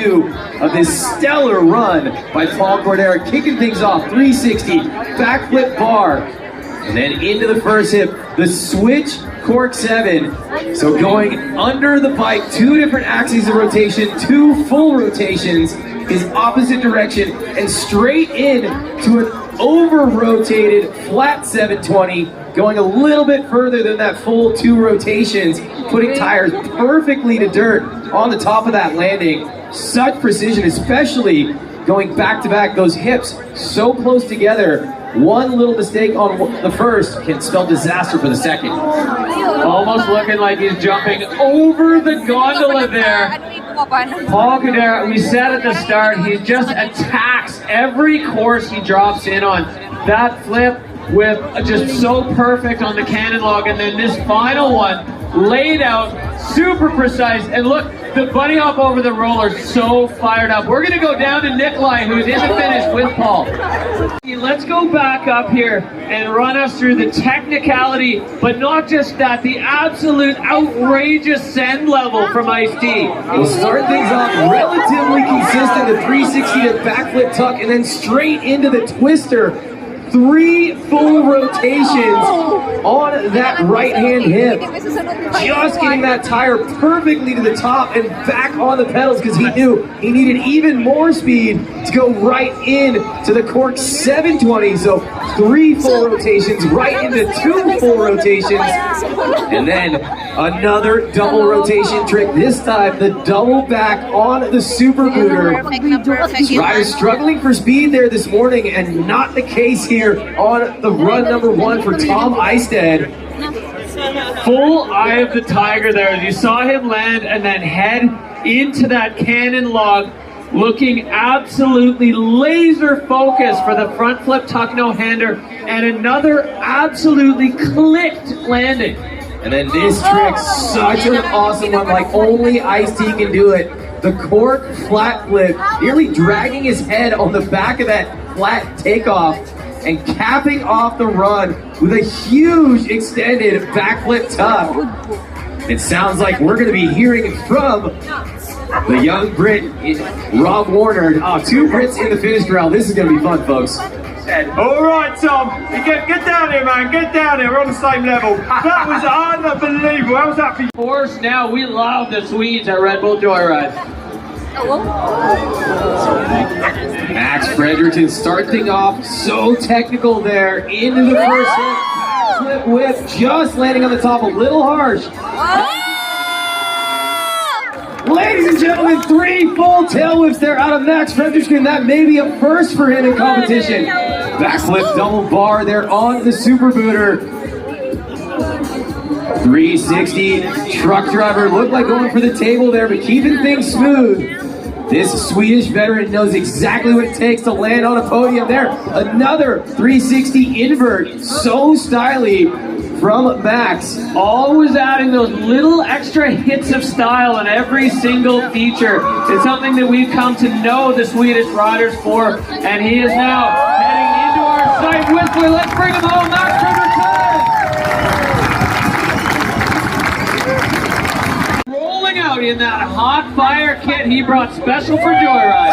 2 of this stellar run by Paul Cordera, kicking things off, 360, backflip bar, and then into the first hip, the switch cork 7. So going under the bike, 2 different axes of rotation, 2 full rotations, is opposite direction, and straight in to an over-rotated flat 720, going a little bit further than that full 2 rotations, putting tires perfectly to dirt on the top of that landing. Such precision, especially going back-to-back, those hips so close together. One little mistake on the first can spell disaster for the second. Almost looking like he's jumping over the gondola there. Paul Cordera, we said at the start, he just attacks every course he drops in on. That flip with just so perfect on the cannon log, and then this final one laid out, super precise, and look, the bunny hop over the roller, so fired up. We're gonna go down to Nikolai, who's in the finish with Paul. Let's go back up here and run us through the technicality, but not just that, the absolute outrageous send level from Ice-T. We'll start things off relatively consistent, the 360 to backflip tuck, and then straight into the twister. 3 full rotations on that right-hand hip. Just getting that tire perfectly to the top and back on the pedals because he knew he needed even more speed to go right in to the cork 720. So 3 full rotations right into 2 full rotations. And then another double rotation trick. This time the double back on the super booter. Riders struggling for speed there this morning, and not the case here on the run number 1 for Tom Eistedt. Full eye of the tiger there. You saw him land and then head into that cannon log, looking absolutely laser focused for the front flip tuck no hander, and another absolutely clicked landing. And then this trick, such an awesome one, like only Ice-T can do it. The cork flat flip, nearly dragging his head on the back of that flat takeoff, and capping off the run with a huge extended backflip tuck. It sounds like we're going to be hearing from the young Brit, Rob Warner. 2 Brits in the finish corral. This is going to be fun, folks. All right, Tom, get down here, man, get down here, we're on the same level. That was unbelievable. How was that for you? Of course, now we love the Swedes at Red Bull Joyride. Max Frederiksen starting off so technical there into the first hit, flip whip, just landing on the top, a little harsh. Ladies and gentlemen, 3 full tail whips there out of Max Frederiksen. That may be a first for him in competition. Backflip double bar there on the super booter. 360 truck driver, looked like going for the table there, but keeping things smooth. This Swedish veteran knows exactly what it takes to land on a podium there. Another 360 invert, so stylish from Max. Always adding those little extra hits of style on every single feature. It's something that we've come to know the Swedish riders for, and he is now heading into our site with. Let's bring him home, Max Frederiksen! Rolling out in that hot fire kit he brought special for Joyride.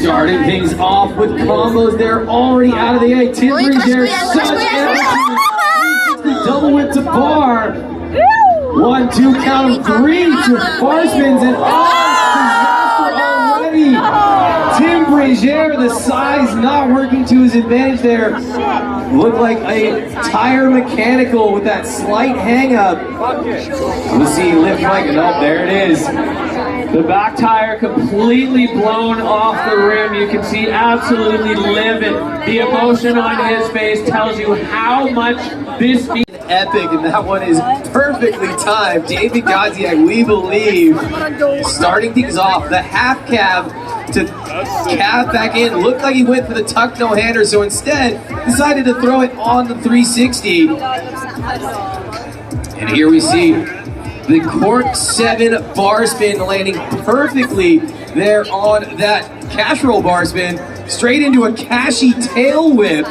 Starting things off with combos there, already out of the itinerary there. Such energy. The double whip to bar. 1, 2, count of 3 to bar spins, and disaster already. Tim Brazier, the size not working to his advantage there. Looked like a tire mechanical with that slight hang up. Let's see, lift like it up. There it is. The back tire completely blown off the rim. You can see absolutely livid. The emotion on his face tells you how much this means. Epic, and that one is perfectly timed. David Godziak, we believe, starting things off, the half cab to cab back in. Looked like he went for the tuck no-hander, so instead decided to throw it on the 360. And here we see the cork 7 bar spin landing perfectly there on that cash roll bar spin, straight into a cashy tail whip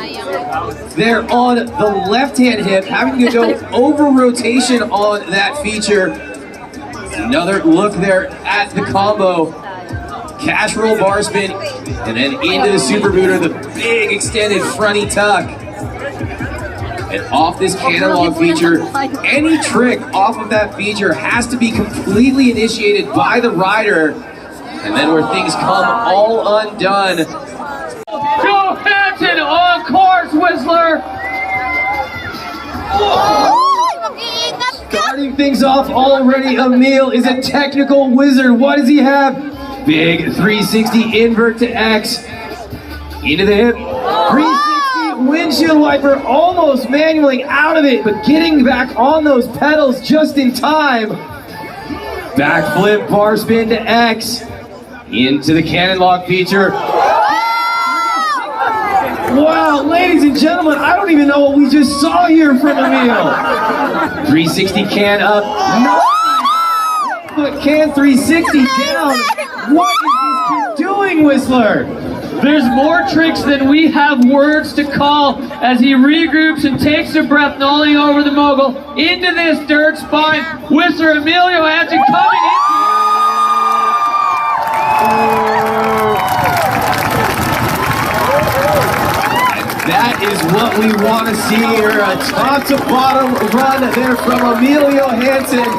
there on the left-hand hip, having to go over rotation on that feature. Another look there at the combo. Cash roll bar spin, and then into the super booter, the big extended fronty tuck. And off this cannon log feature, any trick off of that feature has to be completely initiated by the rider. And then where things come all undone. Joe Hansen on course, Whistler. Starting things off already, Emil is a technical wizard. What does he have? Big 360 invert to X. Into the hip. 360 windshield wiper, almost manualing out of it, but getting back on those pedals just in time. Backflip bar spin to X. Into the cannon lock feature. Wow, ladies and gentlemen, I don't even know what we just saw here from Emil. 360 can up. But can 360 down. What is this kid doing, Whistler? There's more tricks than we have words to call as he regroups and takes a breath, nolling over the mogul into this dirt spine. Whistler Emilio Hansen coming in. That is what we want to see here. A top to bottom run there from Emilio Hansen.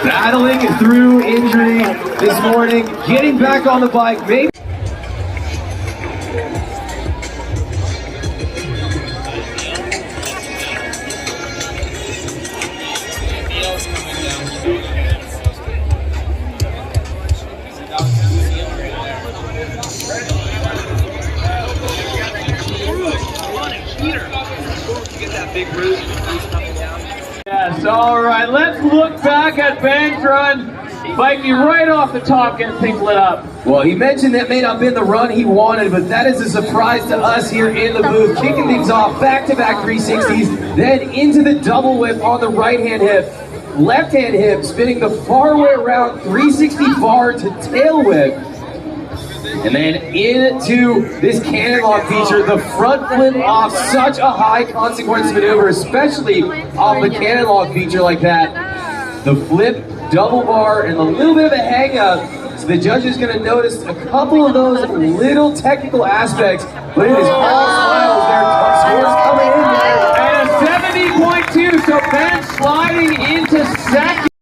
Battling through injury this morning, getting back on the bike. Maybe. Yes, all right, let's look back at Ben's run. Bike me right off the top, getting things lit up. Well, he mentioned that may not have been the run he wanted, but that is a surprise to us here in the booth. Kicking things off, back-to-back 360s, then into the double whip on the right-hand hip. Left-hand hip, spinning the far way around, 360 bar to tail whip. And then into this cannon lock feature, the front flip off, such a high consequence maneuver, especially off the cannon lock feature like that. The flip, double bar, and a little bit of a hang up. So the judge is going to notice a couple of those little technical aspects, but it is all smiles there. Scores coming in there. And a 70.2, so Ben sliding into second.